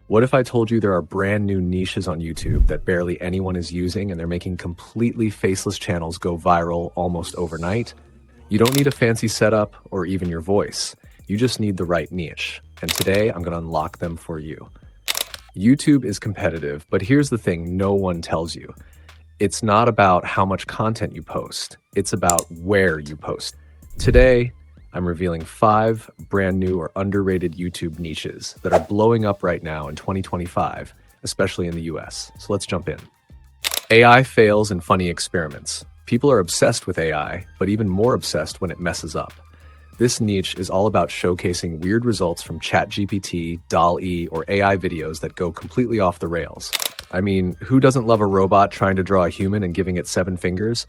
What if I told you there are brand new niches on YouTube that barely anyone is using and they're making completely faceless channels go viral almost overnight? You don't need a fancy setup or even your voice. You just need the right niche. And today I'm going to unlock them for you. YouTube is competitive, but here's the thing no one tells you. It's not about how much content you post. It's about where you post. Today, I'm revealing 5 brand new or underrated YouTube niches that are blowing up right now in 2025, especially in the US. So let's jump in. AI fails and funny experiments. People are obsessed with AI, but even more obsessed when it messes up. This niche is all about showcasing weird results from ChatGPT, DALL-E, or AI videos that go completely off the rails. I mean, who doesn't love a robot trying to draw a human and giving it 7 fingers?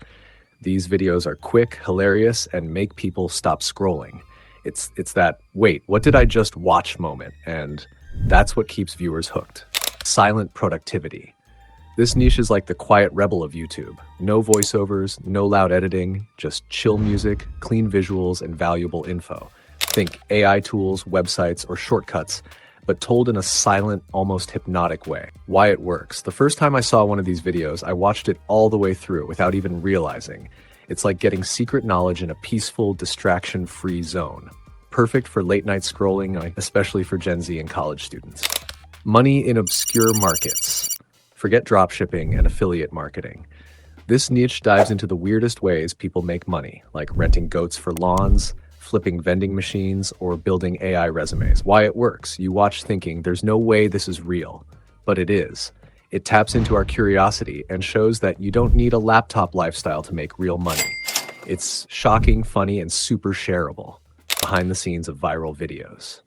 These videos are quick, hilarious, and make people stop scrolling. It's that, wait, what did I just watch moment? And that's what keeps viewers hooked. Silent productivity. This niche is like the quiet rebel of YouTube. No voiceovers, no loud editing, just chill music, clean visuals, and valuable info. Think AI tools, websites, or shortcuts, but told in a silent, almost hypnotic way. Why it works. The first time I saw one of these videos, I watched it all the way through without even realizing. It's like getting secret knowledge in a peaceful, distraction-free zone. Perfect for late-night scrolling, especially for Gen Z and college students. Money in obscure markets. Forget dropshipping and affiliate marketing. This niche dives into the weirdest ways people make money, like renting goats for lawns, flipping vending machines, or building AI resumes. Why it works. You watch thinking, there's no way this is real. But it is. It taps into our curiosity and shows that you don't need a laptop lifestyle to make real money. It's shocking, funny, and super shareable. Behind the scenes of viral videos.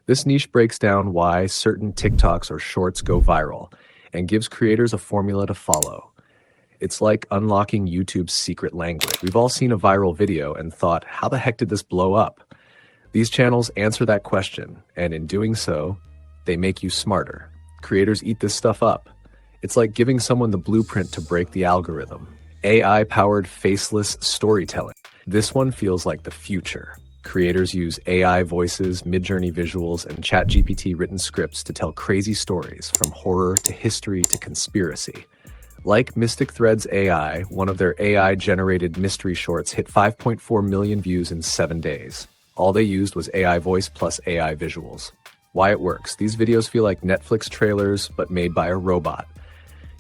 This niche breaks down why certain TikToks or shorts go viral and gives creators a formula to follow. It's like unlocking YouTube's secret language. We've all seen a viral video and thought, how the heck did this blow up? These channels answer that question, and in doing so, they make you smarter. Creators eat this stuff up. It's like giving someone the blueprint to break the algorithm. AI-powered faceless storytelling. This one feels like the future. Creators use AI voices, Midjourney visuals, and ChatGPT written scripts to tell crazy stories, from horror to history to conspiracy. Like Mystic Threads AI, one of their AI-generated mystery shorts hit 5.4 million views in 7 days. All they used was AI voice plus AI visuals. Why it works. These videos feel like Netflix trailers, but made by a robot.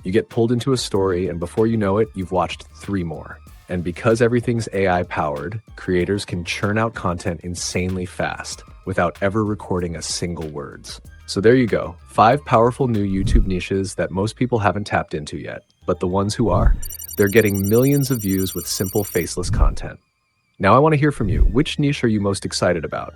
You get pulled into a story, and before you know it, you've watched 3 more. And because everything's AI-powered, creators can churn out content insanely fast, without ever recording a single words. So there you go, 5 powerful new YouTube niches that most people haven't tapped into yet. But the ones who are, they're getting millions of views with simple faceless content. Now I want to hear from you. Which niche are you most excited about?